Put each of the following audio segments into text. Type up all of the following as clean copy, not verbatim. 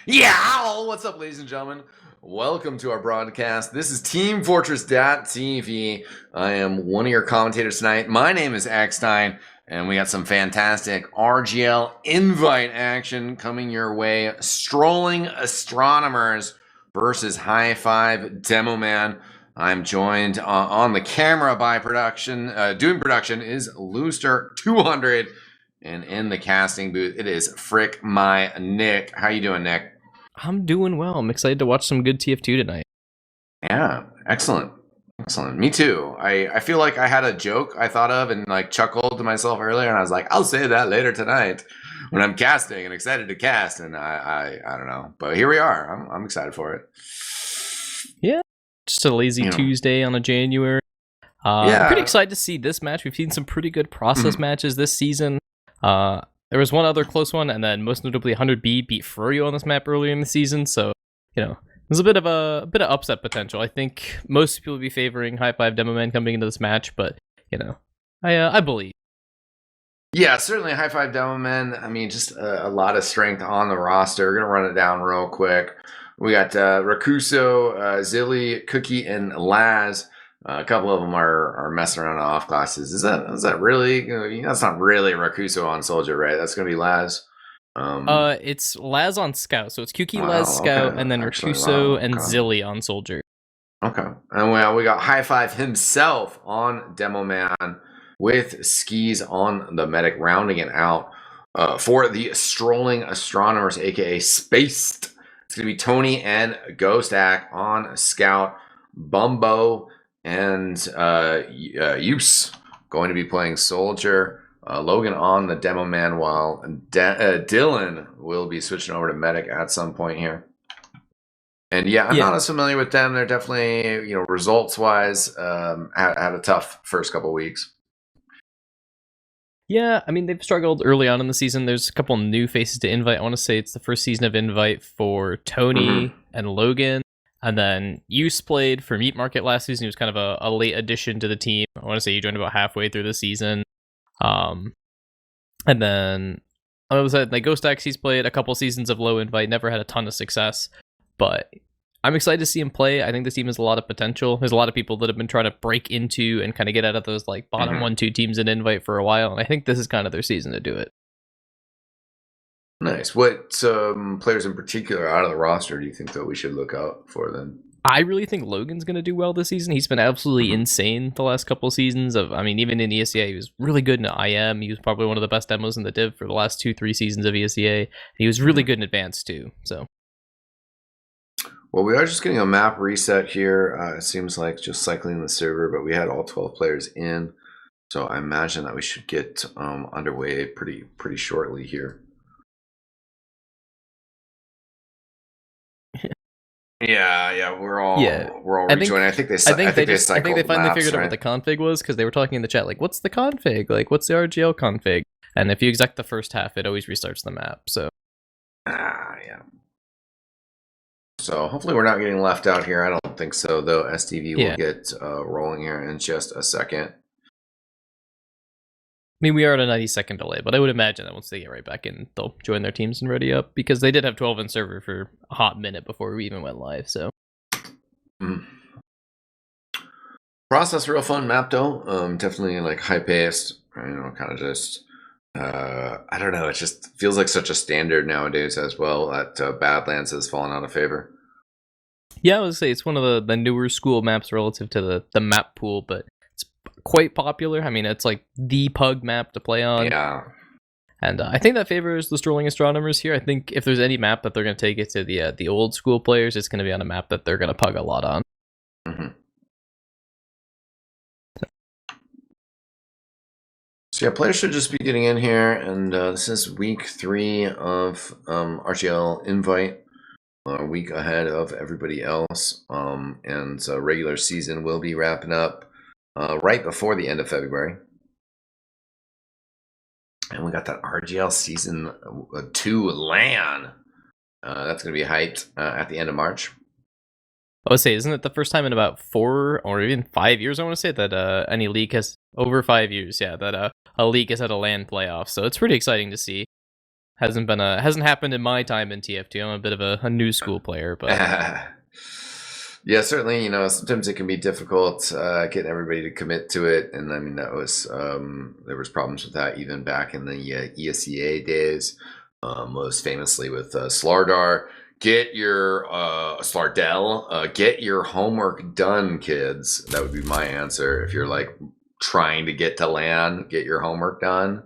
Yeah, what's up, ladies and gentlemen? Welcome to our broadcast. This is teamfortress.tv. I am one of your commentators tonight. My name is eXtine, and we got some fantastic RGL invite action coming your way. Strolling Astronomers versus Highfive Demoman. I'm joined on the camera by doing production is Looster200. And in the casting booth, it is FrickMyNick. How you doing, Nick? I'm doing well. I'm excited to watch some good TF2 tonight. Yeah, excellent. Me too. I feel like I had a joke I thought of and like chuckled to myself earlier, and I was like, I'll say that later tonight when I'm casting and excited to cast. And I don't know, but here we are. I'm excited for it. Yeah, just a lazy Tuesday on a January. I'm pretty excited to see this match. We've seen some pretty good process matches this season. There was one other close one, and then most notably 100B beat Froyo on this map earlier in the season. So, there's a bit of upset potential. I think most people would be favoring Highfive Demoman coming into this match, but I believe. Yeah, certainly Highfive Demoman. I mean, just a lot of strength on the roster. We're gonna run it down real quick. We got Rakuso, Zilly, Cookie, and Laz. A couple of them are messing around off classes. Is that really? That's not really Rakuso on Soldier, right? That's gonna be Laz. It's Laz on Scout, so it's Kuki, Laz, Scout, and then Rakuso and Zilly on Soldier. Okay, and we got Highfive himself on Demoman with Skis on the Medic, rounding it out for the Strolling Astronomers, aka Spaced. It's gonna be Tony and Ghostak on Scout, Bumbo and Use going to be playing Soldier. Logan on the Demoman, while Dylan will be switching over to Medic at some point here. And I'm not as familiar with them. They're definitely, results-wise, had a tough first couple weeks. Yeah, I mean, they've struggled early on in the season. There's a couple new faces to invite. I want to say it's the first season of invite for Tony and Logan. And then Use played for Meat Market last season. He was kind of a late addition to the team. I want to say he joined about halfway through the season. And then Ghost X, he's played a couple seasons of low invite, never had a ton of success. But I'm excited to see him play. I think this team has a lot of potential. There's a lot of people that have been trying to break into and kind of get out of those like bottom 1-2 teams in invite for a while. And I think this is kind of their season to do it. Nice. What players in particular out of the roster do you think that we should look out for then? I really think Logan's going to do well this season. He's been absolutely insane the last couple of seasons. Even in ESEA, he was really good in IM. He was probably one of the best demos in the div for the last 2-3 seasons of ESEA. He was really good in advanced too. So, well, we are just getting a map reset here. It seems like just cycling the server, but we had all 12 players in, so I imagine that we should get underway pretty shortly here. Yeah, we're all rejoining. I think they finally figured out what the config was, because they were talking in the chat like, what's the config? Like, what's the RGL config? And if you exec the first half, it always restarts the map. So yeah. So hopefully we're not getting left out here. I don't think so, though. STV will get rolling here in just a second. I mean, we are at a 90-second delay, but I would imagine that once they get right back in, they'll join their teams and ready up, because they did have 12 in server for a hot minute before we even went live. So, process real fun map though. Definitely like high paced. Kind of just I don't know. It just feels like such a standard nowadays as well. That Badlands has fallen out of favor. Yeah, I would say it's one of the newer school maps relative to the map pool, but quite popular. I mean, it's like the pug map to play on. Yeah. And I think that favors the Strolling Astronomers here. I think if there's any map that they're going to take it to the old school players, it's going to be on a map that they're going to pug a lot on. So yeah, players should just be getting in here, and this is week 3 of RGL invite. A week ahead of everybody else, and regular season will be wrapping up right before the end of February. And we got that RGL Season 2 LAN. That's going to be hyped at the end of March. I would say, isn't it the first time in about 4 or even 5 years, I want to say, that any league has, over 5 years, that a league has had a LAN playoff. So it's pretty exciting to see. hasn't happened in my time in TF2. I'm a bit of a new school player, but yeah, certainly, sometimes it can be difficult getting everybody to commit to it. And I mean, that was there was problems with that even back in the ESEA days, most famously with Slardar. Get your Slardell, get your homework done, kids. That would be my answer. If you're like trying to get to LAN, get your homework done.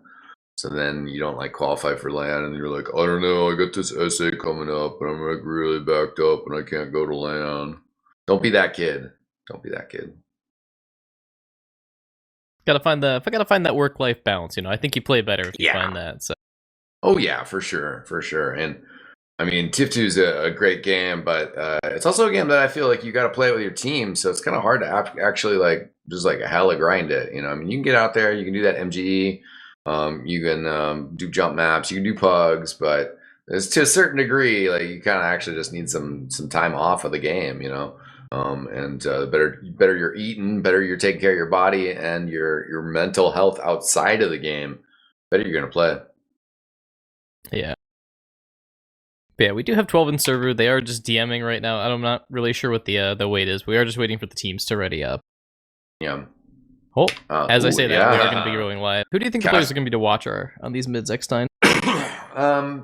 So then you don't like qualify for LAN, and you're like, I don't know, I got this essay coming up, and I'm like really backed up, and I can't go to LAN. Don't be that kid. Don't be that kid. gotta find that work-life balance. I think you play better if you find that. So. Oh yeah, for sure. And I mean, TIF2 is a great game, but it's also a game that I feel like you got to play with your team. So it's kind of hard to actually just a hella grind it. I mean, you can get out there, you can do that MGE, you can do jump maps, you can do pugs, but it's to a certain degree, you kind of actually just need some time off of the game, and better you're eating, better you're taking care of your body and your mental health outside of the game, better you're gonna play. Yeah. But yeah, we do have 12 in server. They are just DMing right now. I'm not really sure what the wait is. We are just waiting for the teams to ready up. Yeah. Oh, as I say that, we are going to be going live. Who do you think the players are going to be to watch on these mids eXtine? Probably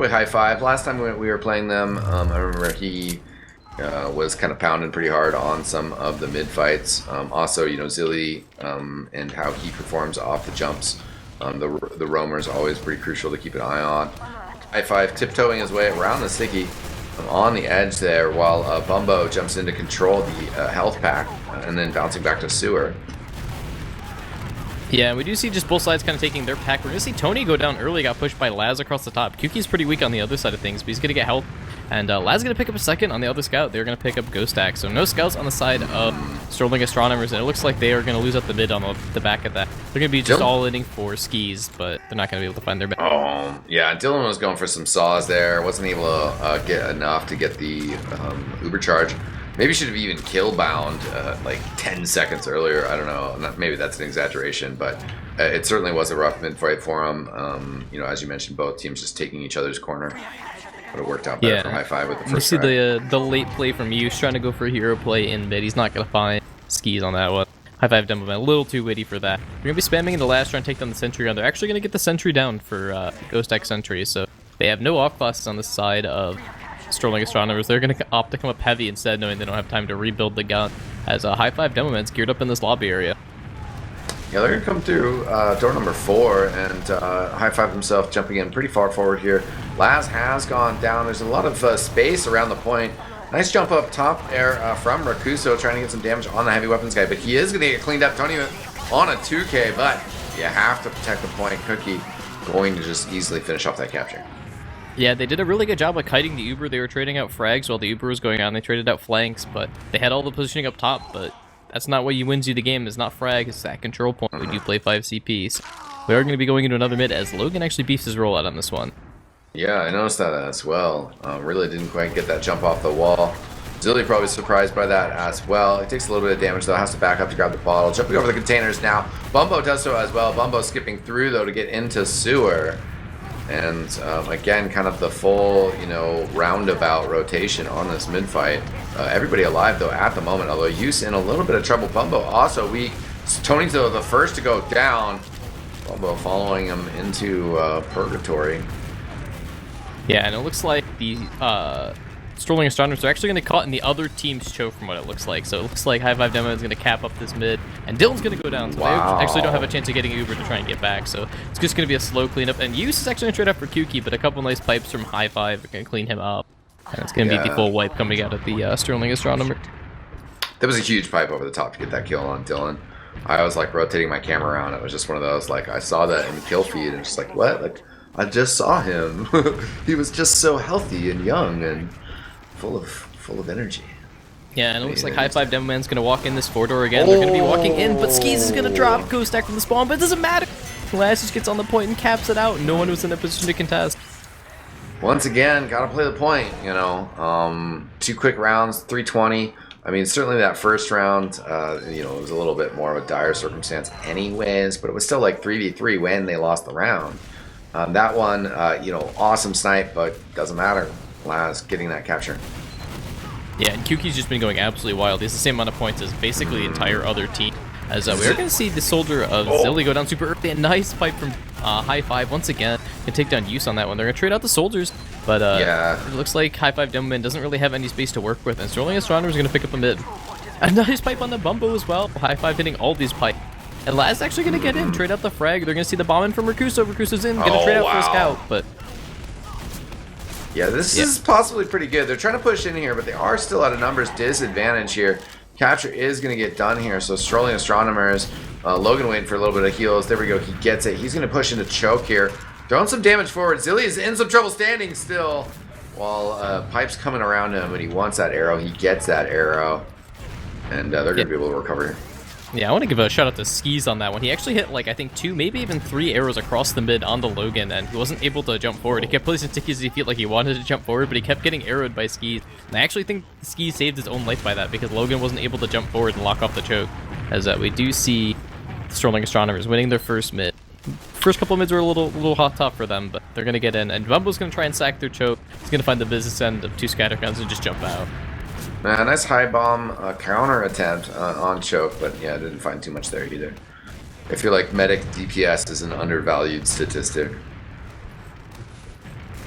Highfive. Last time we were playing them, I remember he was kind of pounding pretty hard on some of the mid fights. Also, Zilly and how he performs off the jumps. The roamer is always pretty crucial to keep an eye on. Highfive tiptoeing his way around the sticky on the edge there, while Bumbo jumps in to control the health pack and then bouncing back to sewer. Yeah, we do see just both sides kind of taking their pack. We're going to see Tony go down early, got pushed by Laz across the top. Kuki's pretty weak on the other side of things, but he's going to get health. And Laz is going to pick up a second on the other scout. They're going to pick up Ghost Axe. So no scouts on the side of Strolling Astronomers, and it looks like they are going to lose up the mid on the back of that. They're going to be just all-inning for skis, but they're not going to be able to find their back. Oh, yeah, Dylan was going for some saws there. Wasn't able to get enough to get the Uber charge. Maybe should have even kill bound 10 seconds earlier. I don't know. Maybe that's an exaggeration, but it certainly was a rough mid-fight for him. As you mentioned, both teams just taking each other's corner. Would have worked out better for Highfive with the first try. You see the late play from Hughes trying to go for a hero play in mid. He's not going to find skis on that one. Highfive Demoman, a little too witty for that. We're going to be spamming in the last trying to take down the sentry gun. They're actually going to get the sentry down for Ghost X Sentry, so they have no off classes on the side of Strolling Astronomers. They're going to opt to come up heavy instead, knowing they don't have time to rebuild the gun, as Highfive Demoman's geared up in this lobby area. Yeah, they're going to come through door number 4, and Highfive himself jumping in pretty far forward here. Laz has gone down. There's a lot of space around the point. Nice jump up top there from Rakuso, trying to get some damage on the heavy weapons guy, but he is going to get cleaned up. Tony on a 2K, but you have to protect the point. Cookie going to just easily finish off that capture. Yeah, they did a really good job of kiting the Uber. They were trading out frags while the Uber was going on. They traded out flanks, but they had all the positioning up top, but that's not what wins you the game. It's not frag, it's that control point. We do play 5 CPs. We are going to be going into another mid as Logan actually beefs his rollout on this one. Yeah, I noticed that as well. Really didn't quite get that jump off the wall. Zilly probably surprised by that as well. It takes a little bit of damage though, has to back up to grab the bottle. Jumping over the containers now. Bumbo does so as well. Bumbo skipping through though to get into sewer. And again, kind of the full, roundabout rotation on this mid-fight. Everybody alive, though, at the moment, although Use in a little bit of trouble. Bumbo also weak. Tony's the first to go down. Bumbo following him into purgatory. Yeah, and it looks like the Strolling Astronomers are actually going to caught in the other team's choke from what it looks like. So it looks like Highfive Demo is going to cap up this mid, and Dylan's going to go down. So they actually don't have a chance of getting Uber to try and get back. So it's just going to be a slow cleanup. And Use is actually going to trade up for Kuki, but a couple nice pipes from Highfive are going to clean him up. And it's going to be the full wipe coming out of the Strolling Astronomer. That was a huge pipe over the top to get that kill on Dylan. I was rotating my camera around. It was just one of those, I saw that in the kill feed and just what? I just saw him. He was just so healthy and young and full of energy. Yeah, and it looks like Highfive Demoman's going to walk in this 4-door again. They're going to be walking in, but Skis is going to drop Ghost Stack from the spawn, but it doesn't matter. Laz just gets on the point and caps it out. No one was in a position to contest. Once again, gotta play the point, 2 quick rounds, 320. I mean, certainly that first round, it was a little bit more of a dire circumstance anyways, but it was still 3v3 when they lost the round. That one, you know, awesome snipe, but doesn't matter. Laz getting that capture. Yeah, and Kuki's just been going absolutely wild. He has the same amount of points as basically the entire other team. As we are going to see the soldier of Zilly go down super early. A nice pipe from Highfive once again. Can take down Use on that one. They're going to trade out the soldiers. But yeah, it looks like Highfive Demoman doesn't really have any space to work with. And Strolling Astronomers are going to pick up a mid. A nice pipe on the Bumbo as well. Highfive hitting all these pipes. And Laz actually going to get in. Trade out the frag. They're going to see the bomb in from Rakuso. Rakuso's in. Going to trade out for a scout. But yeah, this is possibly pretty good. They're trying to push in here, but they are still at a numbers disadvantage here. Capture is going to get done here, so Strolling Astronomers, Logan waiting for a little bit of heals. There we go, he gets it. He's going to push into choke here. Throwing some damage forward. Zilly is in some trouble standing still, while Pipe's coming around him, and he wants that arrow. He gets that arrow, and they're going to be able to recover here. Yeah, I want to give a shout out to Skis on that one. He actually hit, like, I think 2, maybe even 3 arrows across the mid on the Logan, and he wasn't able to jump forward. He kept placing tickies as he felt like he wanted to jump forward, but he kept getting arrowed by Skis. And I actually think Skis saved his own life by that, because Logan wasn't able to jump forward and lock off the choke. As we do see Strolling Astronomers winning their first mid. First couple of mids were a little hot top for them, but they're going to get in. And Bumbo's going to try and sack their choke. He's going to find the business end of 2 scatterguns and just jump out. Nice high bomb counter attempt on choke, but yeah, I didn't find too much there either. I feel like medic DPS is an undervalued statistic.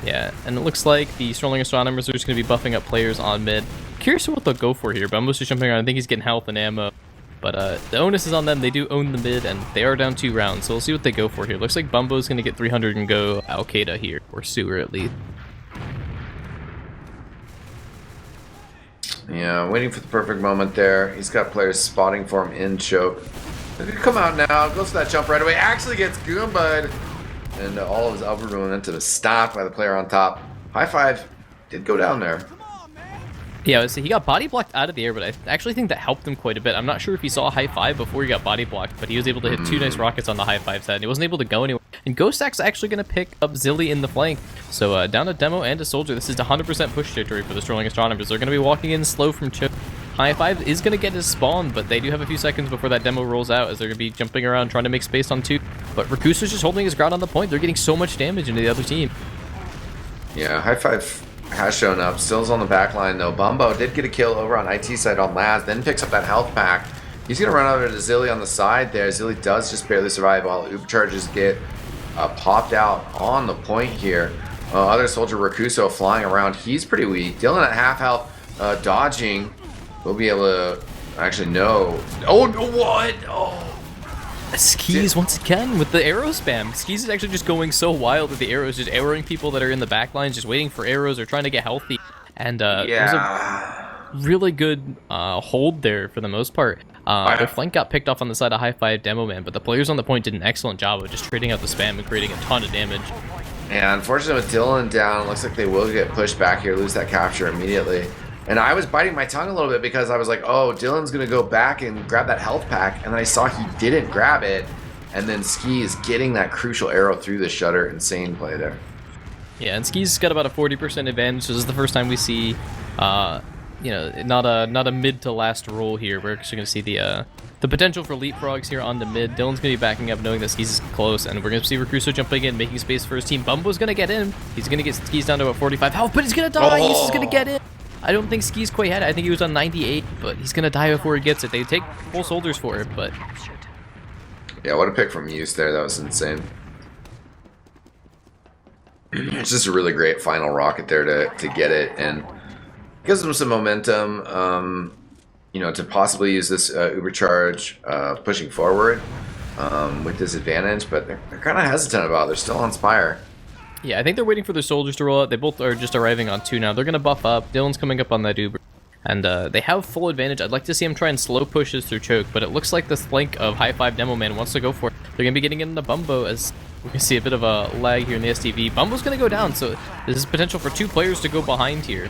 Yeah, and it looks like the Strolling Astronomers are just going to be buffing up players on mid. Curious what they'll go for here. Bumbo's just jumping around. I think he's getting health and ammo. But the onus is on them. They do own the mid, and they are down 2 rounds. So we'll see what they go for here. Looks like Bumbo's going to get 300 and go Al-Qaeda here, or Sewer at least. Yeah, waiting for the perfect moment there. He's got players spotting for him in choke. He's gonna come out now, goes for that jump right away, actually gets Goomba'd, and all of his upward momentum is stopped by the player on top. Highfive did go down there. Yeah, so he got body blocked out of the air, but I actually think that helped him quite a bit. I'm not sure if he saw Highfive before he got body blocked, but he was able to hit 2 nice rockets on the Highfive's head, and he wasn't able to go anywhere. And Ghostac's actually going to pick up Zilly in the flank. So down a Demo and a Soldier. This is 100% push territory for the Strolling Astronomers. They're going to be walking in slow from choke. Highfive is going to get his spawn, but they do have a few seconds before that Demo rolls out, as they're going to be jumping around trying to make space on 2. But Rakuso's just holding his ground on the point. They're getting so much damage into the other team. Yeah, Highfive has shown up. Still's on the back line though. Bumbo did get a kill over on IT side on Laz, then picks up that health pack. He's going to run over to Zilly on the side there. Zilly does just barely survive while Uber charges get popped out on the point here. Other soldier Rakuso flying around. He's pretty weak. Dylan at half health, dodging. We'll be able to actually no. Oh, what? Oh. Skis once again with the arrow spam. Skis is actually just going so wild with the arrows, just arrowing people that are in the back lines, just waiting for arrows or trying to get healthy. And there's a really good hold there for the most part. Their flank got picked off on the side of Highfive Demoman, but the players on the point did an excellent job of just trading out the spam and creating a ton of damage. Yeah, unfortunately with Dylan down, it looks like they will get pushed back here, lose that capture immediately. And I was biting my tongue a little bit because I was like, oh, Dylan's going to go back and grab that health pack. And then I saw he didn't grab it. And then Ski is getting that crucial arrow through the shutter. Insane play there. Yeah, and Ski's got about a 40% advantage. This is the first time we see, you know, not a mid to last roll here. We're actually going to see the potential for leapfrogs here on the mid. Dylan's going to be backing up knowing that Skis is close. And we're going to see Rakuso jumping in, making space for his team. Bumbo's going to get in. He's going to get Skis down to about 45 health, but he's going to die. He's just going to get in. I don't think Skis quite had it. I think he was on 98, but he's going to die before he gets it. They take full soldiers for it, but... Yeah, what a pick from Use there. That was insane. It's just a really great final rocket there to get it, and gives them some momentum, you know, to possibly use this Uber charge pushing forward with disadvantage, but they're kind of hesitant about it. They're still on Spire. Yeah, I think they're waiting for their soldiers to roll out. They both are just arriving on 2 now. They're going to buff up. Dylan's coming up on that Uber. And they have full advantage. I'd like to see him try and slow push this through choke, but it looks like this flank of Highfive Demoman wants to go for it. They're going to be getting into Bumbo as we can see a bit of a lag here in the STV. Bumbo's going to go down, so this is potential for 2 players to go behind here.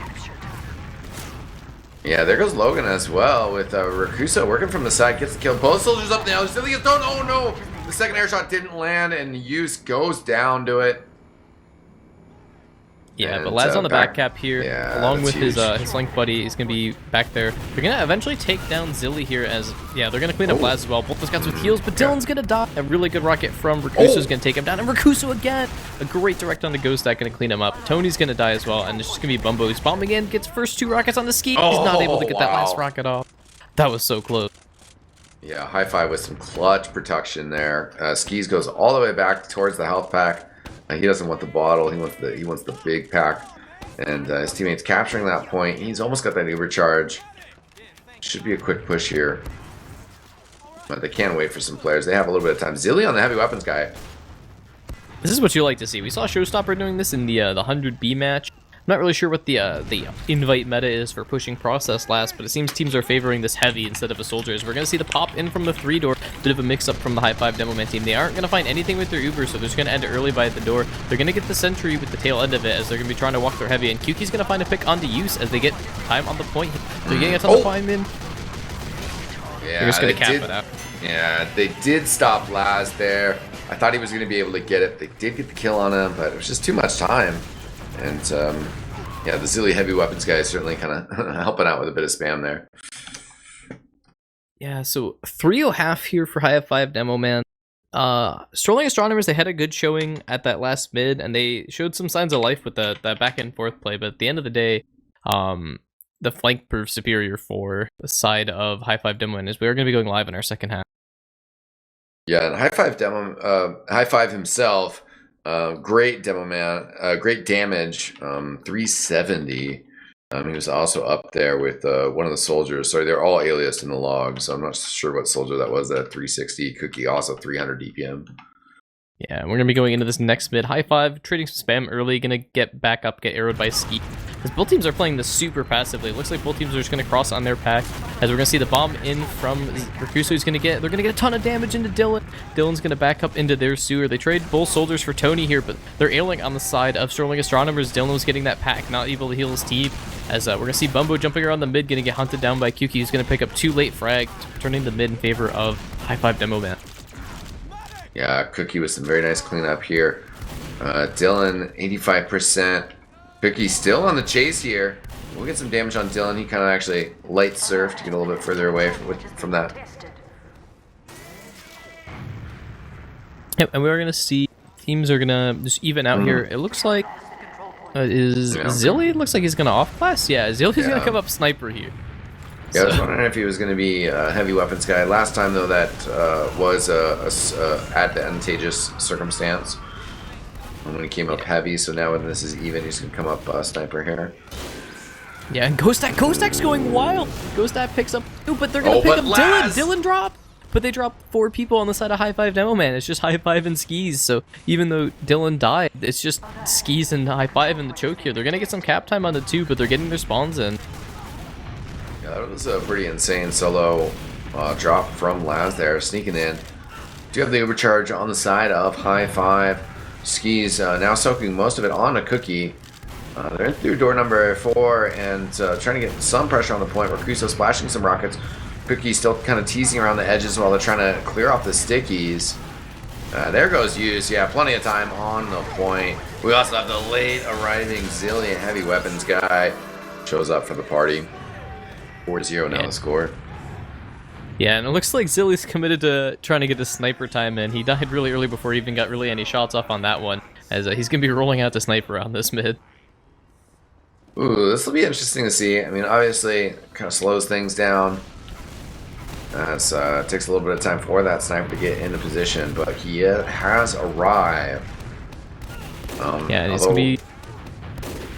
Yeah, there goes Logan as well with Rakuso working from the side, gets the kill. Both soldiers up now. Still gets thrown. Oh no! The second air shot didn't land, and Use goes down to it. Yeah, and, but Laz on the back cap here, along with his Link buddy, is going to be back there. They're going to eventually take down Zilly here as, they're going to clean up Laz as well. Both those guys with heals, but Dylan's going to die. A really good rocket from Rakuso's going to take him down, and Rakuso again! A great direct on the Ghost Stack, going to clean him up. Tony's going to die as well, and it's just going to be Bumbo who's bombing in, gets first 2 rockets on the ski. He's not able to get that last rocket off. That was so close. Yeah, Highfive with some clutch protection there. Skis goes all the way back towards the health pack. He doesn't want the bottle. He wants the big pack, and his teammates capturing that point. He's almost got that overcharge. Should be a quick push here, but they can't wait for some players. They have a little bit of time. Zilly on the heavy weapons guy. This is what you like to see. We saw Showstopper doing this in the 100B match. I'm not really sure what the invite meta is for pushing process last, but it seems teams are favoring this heavy instead of a soldiers. We're going to see the pop in from the 3 door. Bit of a mix-up from the Highfive Demoman team. They aren't going to find anything with their Uber, so they're just going to end it early by the door. They're going to get the sentry with the tail end of it as they're going to be trying to walk their heavy, and Kyuki's going to find a pick onto use as they get time on the point. They're getting a ton of time in. Yeah, they're just going to cap it out. Yeah, they did stop Laz there. I thought he was going to be able to get it. They did get the kill on him, but it was just too much time. And, yeah, the Zilly heavy weapons guy is certainly kind of helping out with a bit of spam there. Yeah, so 3-0-half here for Highfive Demoman. Strolling Astronomers, they had a good showing at that last mid, and they showed some signs of life with that back and forth play, but at the end of the day, the flank proved superior for the side of Highfive Demoman, as we are going to be going live in our second half. Yeah, and Highfive himself, great Demoman, great damage, 370. He was also up there with one of the soldiers. Sorry, they're all aliased in the log, so I'm not sure what soldier that was. That 360 Cookie, also 300 DPM. Yeah, we're going to be going into this next mid. Highfive trading some spam early, going to get back up, get arrowed by Ski. Because both teams are playing this super passively. It looks like both teams are just going to cross on their pack. As we're going to see the bomb in from Rakuso. They're going to get a ton of damage into Dylan. Dylan's going to back up into their sewer. They trade both soldiers for Tony here, but they're ailing on the side of Strolling Astronomers. Dylan was getting that pack, not able to heal his team. As we're going to see Bumbo jumping around the mid, going to get hunted down by Kyuki. He's going to pick up 2 late frags, turning the mid in favor of Highfive Demoman. Yeah, Cookie with some very nice cleanup here. Dylan, 85%. Cookie still on the chase here. We'll get some damage on Dylan. He kind of actually light surfed to get a little bit further away from that. Yep, and we're going to see teams are going to just even out here. It looks like Zilly? It looks like he's going to off class. Yeah, Zilly's going to come up sniper here. Yeah, I was wondering if he was going to be a heavy weapons guy. Last time, though, that was a advantageous circumstance when he came up heavy. So now when this is even, he's going to come up sniper here. Yeah, and Ghost Stack's going wild. Ghost Stack picks up 2, but they're going to pick up Dylan. Dylan dropped. But they dropped 4 people on the side of Highfive Demoman. It's just Highfive and Skis. So even though Dylan died, it's just Skis and Highfive in the choke here. They're going to get some cap time on the 2, but they're getting their spawns in. Yeah, that was a pretty insane solo drop from Laz there, sneaking in. Do have the overcharge on the side of Highfive. Skis now soaking most of it on a Cookie. They're in through door number 4 and trying to get some pressure on the point. Rakuso splashing some rockets. Cookie still kind of teasing around the edges while they're trying to clear off the stickies. There goes Use. Yeah, plenty of time on the point. We also have the late arriving Zillion heavy weapons guy. Shows up for the party. 4-0 now the score. Yeah, and it looks like Zilly's committed to trying to get the sniper time in. He died really early before he even got really any shots off on that one. As he's going to be rolling out the sniper on this mid. Ooh, this will be interesting to see. I mean, obviously, it kind of slows things down. It takes a little bit of time for that sniper to get into position, but he has arrived. Yeah, it's going to be...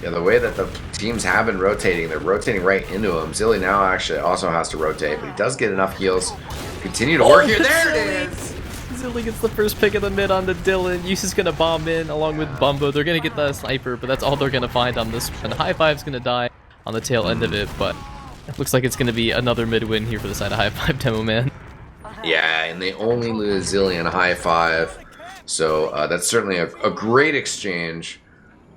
Yeah, the way that the teams have been rotating, they're rotating right into him. Zilly now actually also has to rotate, but he does get enough heals. Continue to work here. There it is! Zilly gets the first pick of the mid onto Dylan. Use is going to bomb in along with Bumbo. They're going to get the sniper, but that's all they're going to find on this one. Highfive's going to die on the tail end of it, but it looks like it's going to be another mid win here for the side of Highfive Demoman. Yeah, and they only lose Zilly and Highfive, so that's certainly a great exchange.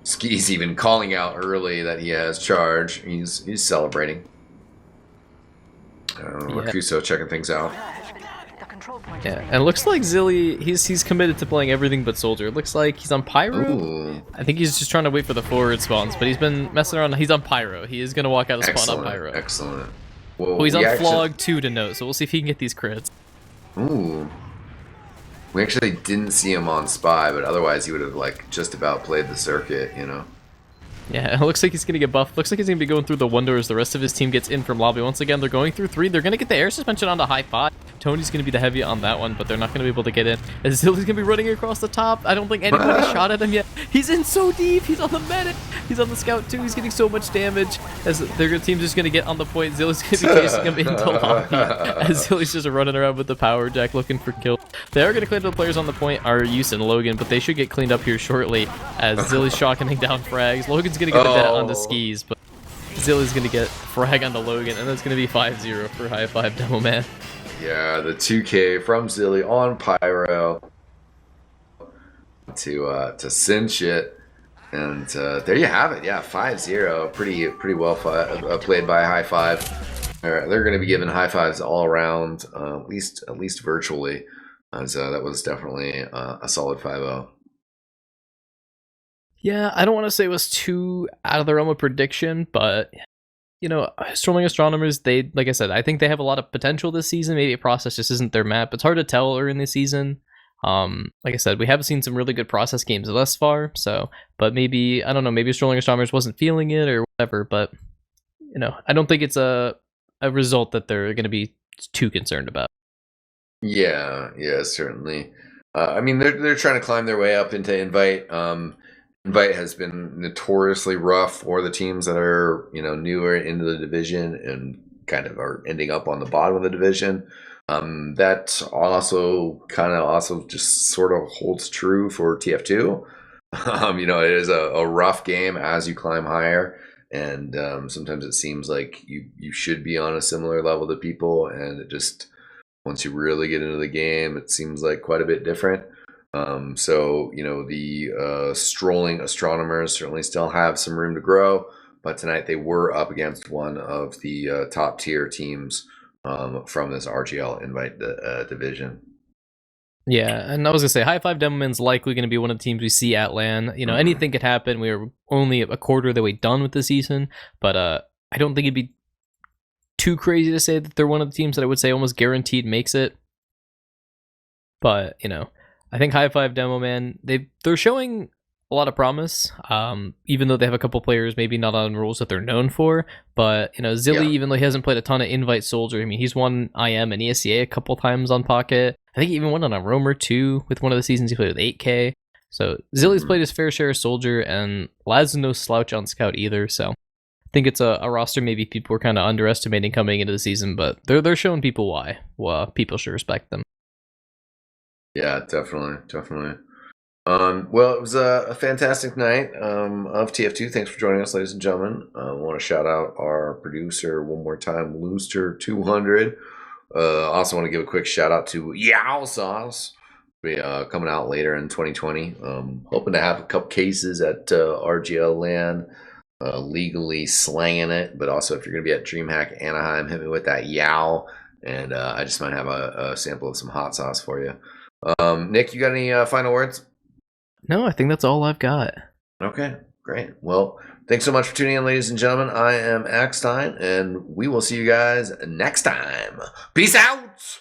Ski's even calling out early that he has charge. He's celebrating. Rakuso checking things out. Yeah, and it looks like Zilly, he's committed to playing everything but Soldier. It looks like he's on Pyro. Ooh. I think he's just trying to wait for the forward spawns, but he's been messing around. He's on Pyro. He is going to walk out of the spawn on Pyro. Excellent. Well, Oh, he's on Flog 2 to note, so we'll see if he can get these crits. Ooh. We actually didn't see him on Spy, but otherwise he would have like just about played the circuit, you know. Yeah, it looks like he's going to get buffed. Looks like he's going to be going through the window as the rest of his team gets in from lobby. Once again, they're going through 3. They're going to get the air suspension onto Highfive. Tony's going to be the heavy on that one, but they're not going to be able to get in. As Zilly's going to be running across the top. I don't think anybody shot at him yet. He's in so deep. He's on the medic. He's on the scout too. He's getting so much damage. As their team's just going to get on the point. Zilly's going to be chasing him into lobby. As Zilly's just running around with the power jack looking for kills. They are going to clean up the players on the point, are Use and Logan, but they should get cleaned up here shortly as Zilly's shotgunning down frags. Logan's going to get a bet on the skis, but Zilly's going to get frag on the Logan, and that's going to be 5-0 for Highfive Demoman. Yeah, the 2K from Zilly on Pyro to cinch it, and there you have it. Yeah, 5-0, pretty well played by Highfive. They're going to be giving high fives all around, at least virtually, as that was definitely a solid 5-0. Yeah, I don't want to say it was too out of the realm of prediction, but you know, Strolling Astronomers, they, like I said, I think they have a lot of potential this season. Maybe Process just isn't their map. It's hard to tell early in the season. Like I said, we have seen some really good Process games thus far, so, but maybe, I don't know, maybe Strolling Astronomers wasn't feeling it or whatever, but, you know, I don't think it's a result that they're going to be too concerned about. Yeah, certainly. I mean, they're trying to climb their way up into Invite. Invite has been notoriously rough for the teams that are, you know, newer into the division and kind of are ending up on the bottom of the division. That also just sort of holds true for TF2. You know, it is a rough game as you climb higher, and sometimes it seems like you should be on a similar level to people, and it just, once you really get into the game, it seems like quite a bit different. So, you know, the Strolling Astronomers certainly still have some room to grow, but tonight they were up against one of the top tier teams from this RGL Invite division. Yeah, and I was going to say, Highfive Demoman's likely going to be one of the teams we see at LAN. You know, anything could happen. We are only a quarter of the way done with the season, but I don't think it'd be too crazy to say that they're one of the teams that I would say almost guaranteed makes it. But, you know, I think Highfive Demoman, they're showing a lot of promise, even though they have a couple players maybe not on rules that they're known for. But, you know, Zilly, even though he hasn't played a ton of Invite Soldier, I mean, he's won IM and ESCA a couple times on Pocket. I think he even won on a Roamer too with one of the seasons he played with 8K. So Zilly's played his fair share of Soldier, and Laz is no slouch on Scout either. So I think it's a roster maybe people were kind of underestimating coming into the season, but they're showing people why. Well, people should respect them. Yeah, definitely. Well, it was a fantastic night of TF2. Thanks for joining us, ladies and gentlemen. I want to shout out our producer one more time, Looster200. Also want to give a quick shout out to Yow Sauce. Be coming out later in 2020. Hoping to have a couple cases at RGL LAN, legally slanging it. But also, if you're going to be at DreamHack Anaheim, hit me with that Yow, and I just might have a sample of some hot sauce for you. Nick, you got any final words? No, I think that's all I've got. Okay, great. Well, thanks so much for tuning in, ladies and gentlemen. I am eXtine, and we will see you guys next time. Peace out!